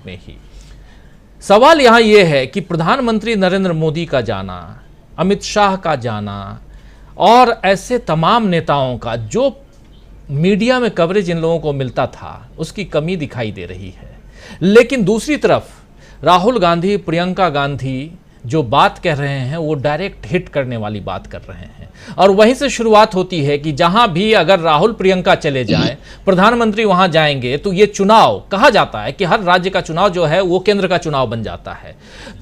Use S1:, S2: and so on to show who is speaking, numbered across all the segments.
S1: में ही। सवाल यहाँ ये है कि प्रधानमंत्री नरेंद्र मोदी का जाना, अमित शाह का जाना और ऐसे तमाम नेताओं का जो मीडिया में कवरेज इन लोगों को मिलता था, उसकी कमी दिखाई दे रही है। लेकिन दूसरी तरफ राहुल गांधी, प्रियंका गांधी जो बात कह रहे हैं वो डायरेक्ट हिट करने वाली बात कर रहे हैं, और वहीं से शुरुआत होती है कि जहां भी अगर राहुल प्रियंका चले जाएं, प्रधानमंत्री वहां जाएंगे, तो ये चुनाव, कहा जाता है कि हर राज्य का चुनाव जो है वो केंद्र का चुनाव बन जाता है।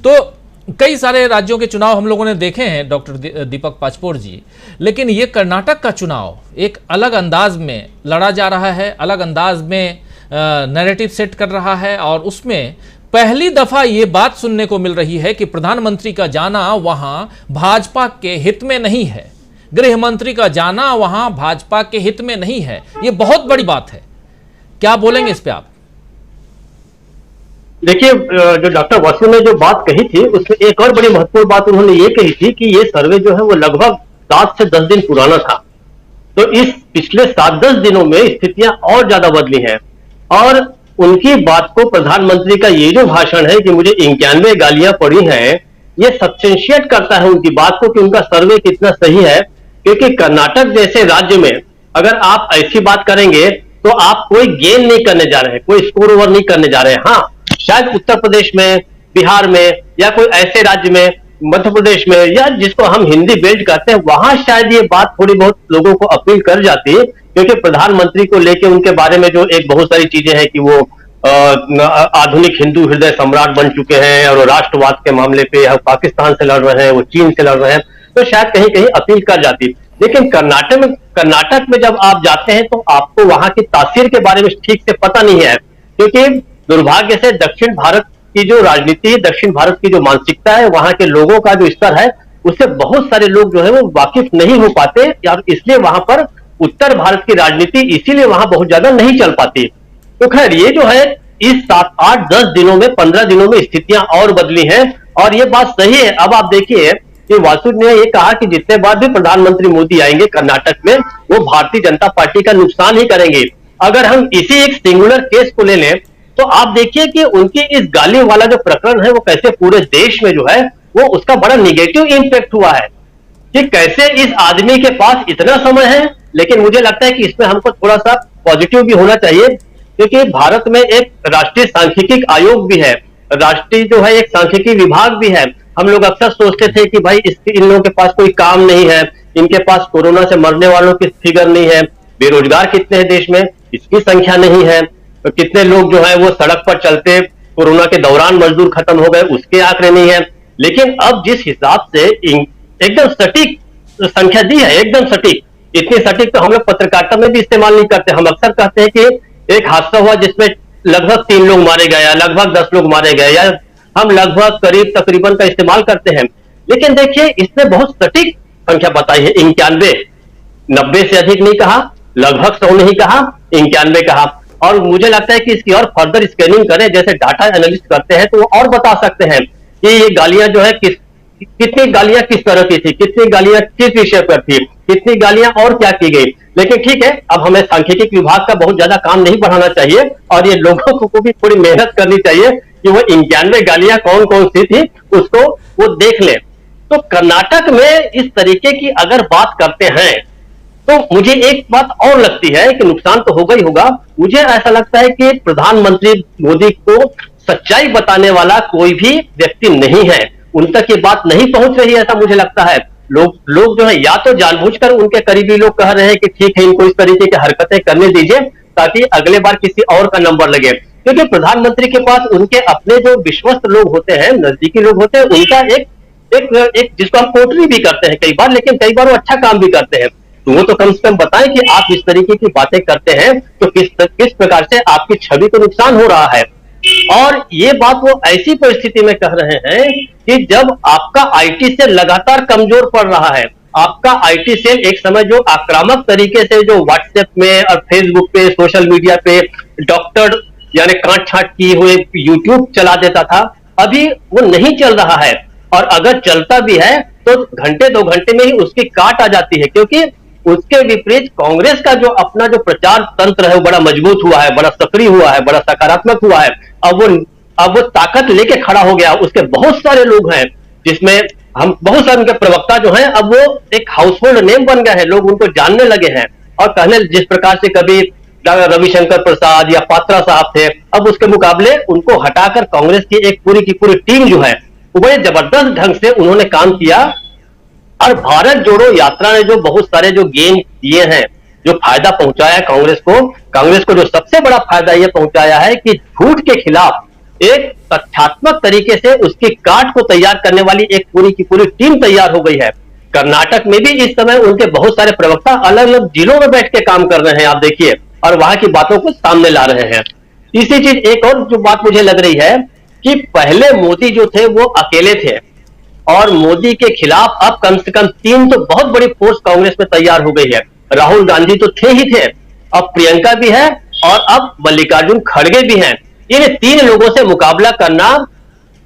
S1: तो कई सारे राज्यों के चुनाव हम लोगों ने देखे हैं डॉक्टर दीपक पाचपोर जी, लेकिन ये कर्नाटक का चुनाव एक अलग अंदाज में लड़ा जा रहा है, अलग अंदाज में नैरेटिव सेट कर रहा है, और उसमें पहली दफा ये बात सुनने को मिल रही है कि प्रधानमंत्री का जाना वहां भाजपा के हित में नहीं है, गृह मंत्री का जाना वहां भाजपा के हित में नहीं है। ये बहुत बड़ी बात है, क्या बोलेंगे इस पे आप?
S2: देखिए, जो डॉक्टर वसु ने जो बात कही थी उसमें एक और बड़ी महत्वपूर्ण बात उन्होंने ये कही थी कि ये सर्वे जो है वो लगभग 7 से 10 दिन पुराना था। तो इस पिछले 7-10 दिनों में स्थितियां और ज्यादा बदली हैं, और उनकी बात को प्रधानमंत्री का ये जो भाषण है कि मुझे 91 गालियां पड़ी हैं, ये सब्सटेंशिएट करता है उनकी बात को कि उनका सर्वे कितना सही है। क्योंकि कर्नाटक जैसे राज्य में अगर आप ऐसी बात करेंगे तो आप कोई गेन नहीं करने जा रहे हैं, कोई स्कोर ओवर नहीं करने जा रहे हैं। हाँ, शायद उत्तर प्रदेश में, बिहार में, या कोई ऐसे राज्य में, मध्य प्रदेश में, या जिसको हम हिंदी बेल्ट कहते हैं, वहां शायद ये बात थोड़ी बहुत लोगों को अपील कर जाती है। क्योंकि प्रधानमंत्री को लेके उनके बारे में जो एक बहुत सारी चीजें हैं कि वो आधुनिक हिंदू हृदय सम्राट बन चुके हैं, और राष्ट्रवाद के मामले पे पाकिस्तान से लड़ रहे हैं, वो चीन से लड़ रहे हैं, तो शायद कहीं कहीं अपील कर जाती। लेकिन कर्नाटक में जब आप जाते हैं तो आपको वहां की तासीर के बारे में ठीक से पता नहीं है। क्योंकि दुर्भाग्य से दक्षिण भारत की जो राजनीति, दक्षिण भारत की जो मानसिकता है, वहां के लोगों का जो स्तर है, उससे बहुत सारे लोग जो है वो वाकिफ नहीं हो पाते, और इसलिए वहां पर उत्तर भारत की राजनीति इसीलिए वहां बहुत ज्यादा नहीं चल पाती। तो खैर, ये जो है इस 7, 8, 10 दिनों में, 15 दिनों में स्थितियां और बदली हैं, और ये बात सही है। अब आप देखिए कि वासु ने ये कहा कि जितने बार भी प्रधानमंत्री मोदी आएंगे कर्नाटक में, वो भारतीय जनता पार्टी का नुकसान ही करेंगे। अगर हम इसी एक सिंगुलर केस को ले लें तो आप देखिए कि उनकी इस गाली वाला जो प्रकरण है वो कैसे पूरे देश में जो है वो उसका बड़ा निगेटिव इंपैक्ट हुआ है, कि कैसे इस आदमी के पास इतना समय है। लेकिन मुझे लगता है कि इसमें हमको थोड़ा सा पॉजिटिव भी होना चाहिए, क्योंकि भारत में एक राष्ट्रीय सांख्यिकी आयोग भी है, राष्ट्रीय जो है एक सांख्यिकी विभाग भी है। हम लोग अक्सर सोचते थे कि भाई इन लोगों के पास कोई काम नहीं है, इनके पास कोरोना से मरने वालों की फिगर नहीं है, बेरोजगार कितने हैं देश में इसकी संख्या नहीं है, तो कितने लोग जो है वो सड़क पर चलते कोरोना के दौरान मजदूर खत्म हो गए उसके आंकड़े नहीं है। लेकिन अब जिस हिसाब से एकदम सटीक संख्या दी है, एकदम सटीक, इतनी सटीक तो हम लोग पत्रकारिता में भी इस्तेमाल नहीं करते। हम अक्सर कहते हैं कि एक हादसा हुआ जिसमें लगभग 3 लोग मारे गए या लगभग 10 लोग मारे गए, या हम लगभग करीब तकरीबन का इस्तेमाल करते हैं। लेकिन देखिए इसने बहुत सटीक संख्या बताई है, 91, 90 से अधिक नहीं कहा, लगभग 100 नहीं कहा, 91 कहा। और मुझे लगता है कि इसकी और फर्दर स्कैनिंग करें, जैसे डाटा एनालिस्ट करते हैं, तो वो और बता सकते हैं कि ये गालियां जो है कितनी गालियां किस तरह की थी, कितनी गालियां किस विषय पर थी, कितनी गालियां और क्या की गई। लेकिन ठीक है, अब हमें सांख्यिकी विभाग का बहुत ज्यादा काम नहीं बढ़ाना चाहिए, और ये लोगों को भी थोड़ी मेहनत करनी चाहिए कि वो 91 गालियां कौन कौन सी थी उसको वो देख ले। तो कर्नाटक में इस तरीके की अगर बात करते हैं तो मुझे एक बात और लगती है कि नुकसान तो होगा ही होगा। मुझे ऐसा लगता है कि प्रधानमंत्री मोदी को सच्चाई बताने वाला कोई भी व्यक्ति नहीं है, उन तक ये बात नहीं पहुंच रही है, ऐसा मुझे लगता है। लोग जो है या तो जानबूझकर उनके करीबी लोग कह रहे हैं कि ठीक है इनको इस तरीके की हरकतें करने दीजिए ताकि अगले बार किसी और का नंबर लगे, क्योंकि प्रधानमंत्री के पास उनके अपने जो विश्वस्त लोग होते हैं, नजदीकी लोग होते हैं, उनका एक जिसको हम कोटरी भी करते हैं कई बार, लेकिन कई बार वो अच्छा काम भी करते हैं। तो वो तो कम से कम बताएं कि आप इस तरीके की बातें करते हैं तो किस प्रकार से आपकी छवि को नुकसान हो रहा है। और ये बात वो ऐसी परिस्थिति में कह रहे हैं कि जब आपका आईटी सेल लगातार कमजोर पड़ रहा है, आपका आईटी सेल एक समय जो आक्रामक तरीके से जो व्हाट्सएप में और फेसबुक पे, सोशल मीडिया पे डॉक्टर यानी काट छाट किए हुए यूट्यूब चला देता था, अभी वो नहीं चल रहा है। और अगर चलता भी है तो घंटे 2 घंटे में ही उसकी काट आ जाती है, क्योंकि उसके विपरीत कांग्रेस का जो अपना जो प्रचार तंत्र है वो बड़ा मजबूत हुआ है, बड़ा सक्रिय हुआ है, बड़ा सकारात्मक हुआ है। अब वो अब वो ताकत लेके खड़ा हो गया। उसके बहुत सारे लोग हैं जिसमें हम बहुत सारे उनके प्रवक्ता जो हैं अब वो एक हाउसहोल्ड नेम बन गए हैं, लोग उनको जानने लगे हैं और कहने जिस प्रकार से कभी रविशंकर प्रसाद या पात्रा साहब थे, अब उसके मुकाबले उनको हटाकर कांग्रेस की एक पूरी की पूरी टीम जो है वो बड़े जबरदस्त ढंग से उन्होंने काम किया। और भारत जोड़ो यात्रा ने जो बहुत सारे जो गेन दिए हैं, जो फायदा पहुंचाया कांग्रेस को जो सबसे बड़ा फायदा यह पहुंचाया है कि झूठ के खिलाफ एक तथ्यात्मक तरीके से उसकी काट को तैयार करने वाली एक पूरी की पूरी टीम तैयार हो गई है। कर्नाटक में भी इस समय उनके बहुत सारे प्रवक्ता अलग अलग जिलों में बैठ के काम कर रहे हैं, आप देखिए, और वहां की बातों को सामने ला रहे हैं। तीसरी चीज एक और जो बात मुझे लग रही है कि पहले मोदी जो थे वो अकेले थे और मोदी के खिलाफ अब कम से कम 3 तो बहुत बड़ी फोर्स कांग्रेस में तैयार हो गई है। राहुल गांधी तो थे ही थे, अब प्रियंका भी है और अब मल्लिकार्जुन खड़गे भी हैं। इन 3 लोगों से मुकाबला करना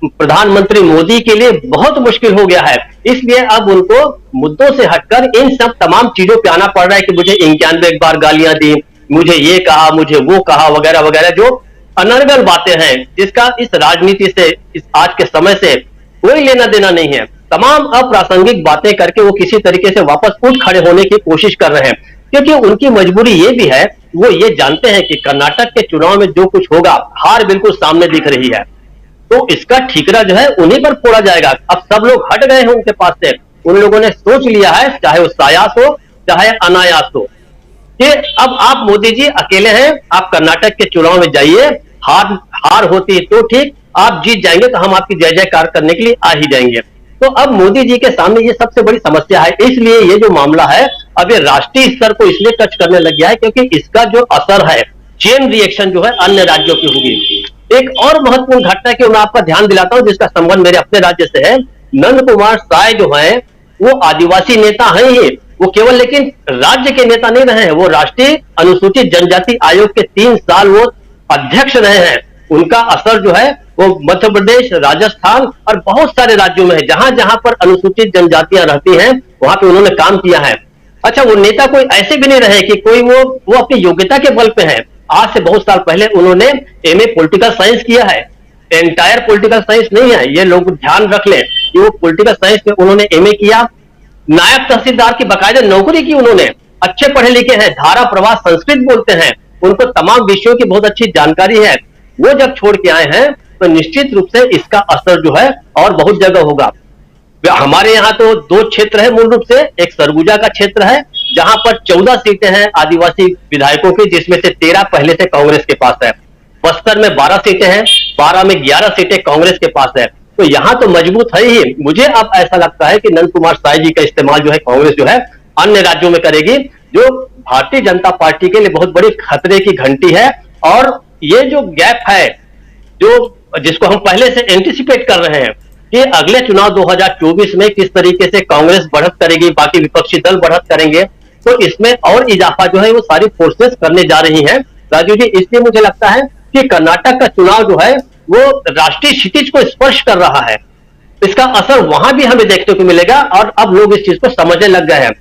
S2: प्रधानमंत्री मोदी के लिए बहुत मुश्किल हो गया है। इसलिए अब उनको मुद्दों से हटकर इन सब तमाम चीजों पे आना पड़ रहा है कि मुझे 91 बार गालियां दी, मुझे ये कहा, मुझे वो कहा, वगैरह वगैरह, जो अनर्गल बातें हैं जिसका इस राजनीति से, इस आज के समय से कोई लेना देना नहीं है। तमाम अप्रासंगिक बातें करके वो किसी तरीके से वापस उठ खड़े होने की कोशिश कर रहे हैं, क्योंकि उनकी मजबूरी ये भी है, वो ये जानते हैं कि कर्नाटक के चुनाव में जो कुछ होगा, हार बिल्कुल सामने दिख रही है, तो इसका ठीकरा जो है उन्हीं पर फोड़ा जाएगा। अब सब लोग हट गए हैं उनके पास से, उन लोगों ने सोच लिया है, चाहे वो सायास हो चाहे अनायास हो, कि अब आप मोदी जी अकेले हैं, आप कर्नाटक के चुनाव में जाइए, हार होती है तो ठीक, आप जीत जाएंगे तो हम आपकी जय जयकार करने के लिए आ ही जाएंगे। तो अब मोदी जी के सामने ये सबसे बड़ी समस्या है। इसलिए ये जो मामला है अब ये राष्ट्रीय स्तर को इसलिए टच करने लग गया है क्योंकि इसका जो असर है, चेन रिएक्शन जो है अन्य राज्यों की होगी। एक और महत्वपूर्ण घटना की मैं आपका ध्यान दिलाता हूं जिसका संबंध मेरे अपने राज्य से है। नंद कुमार साय जो है वो आदिवासी नेता हैं ही, वो केवल लेकिन राज्य के नेता नहीं रहे हैं, वो राष्ट्रीय अनुसूचित जनजाति आयोग के 3 साल वो अध्यक्ष रहे हैं। उनका असर जो है वो मध्य प्रदेश, राजस्थान और बहुत सारे राज्यों में है, जहां जहां पर अनुसूचित जनजातियां रहती हैं वहां पे उन्होंने काम किया है। अच्छा, वो नेता कोई ऐसे भी नहीं रहे कि कोई वो अपनी योग्यता के बल पे है। आज से बहुत साल पहले उन्होंने एमए पॉलिटिकल साइंस किया है, एंटायर पॉलिटिकल साइंस नहीं है, ये लोग ध्यान रख लें कि वो पॉलिटिकल साइंस में उन्होंने एमए किया। नायब तहसीलदार की बाकायदा नौकरी की उन्होंने, अच्छे पढ़े लिखे हैं, धारा प्रवाह संस्कृत बोलते हैं, उनको तमाम विषयों की बहुत अच्छी जानकारी है। वो जब छोड़ के आए हैं तो निश्चित रूप से इसका असर जो है और बहुत जगह होगा। हमारे यहाँ तो 2 क्षेत्र है मूल रूप से, एक सरगुजा का क्षेत्र है जहां पर 14 सीटें हैं आदिवासी विधायकों की, जिसमें से 13 पहले से कांग्रेस के पास है। बस्तर में 12 सीटें हैं, 12 में 11 सीटें कांग्रेस के पास है, तो यहां तो मजबूत है ही। मुझे अब ऐसा लगता है कि नंद कुमार साय जी का इस्तेमाल जो है कांग्रेस जो है अन्य राज्यों में करेगी, जो भारतीय जनता पार्टी के लिए बहुत बड़ी खतरे की घंटी है। और ये जो गैप है, जो जिसको हम पहले से एंटिसिपेट कर रहे हैं कि अगले चुनाव 2024 में किस तरीके से कांग्रेस बढ़त करेगी, बाकी विपक्षी दल बढ़त करेंगे, तो इसमें और इजाफा जो है वो सारी फोर्सेस करने जा रही हैं राजू जी। इसलिए मुझे लगता है कि कर्नाटक का चुनाव जो है वो राष्ट्रीय क्षितिज को स्पर्श कर रहा है, इसका असर वहां भी हमें देखने को मिलेगा। और अब लोग इस चीज को समझने लग गए हैं,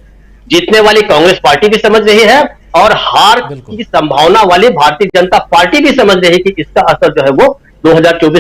S2: जीतने वाली कांग्रेस पार्टी भी समझ रही है और हार की संभावना वाली भारतीय जनता पार्टी भी समझ रही है कि इसका असर जो है वो 2024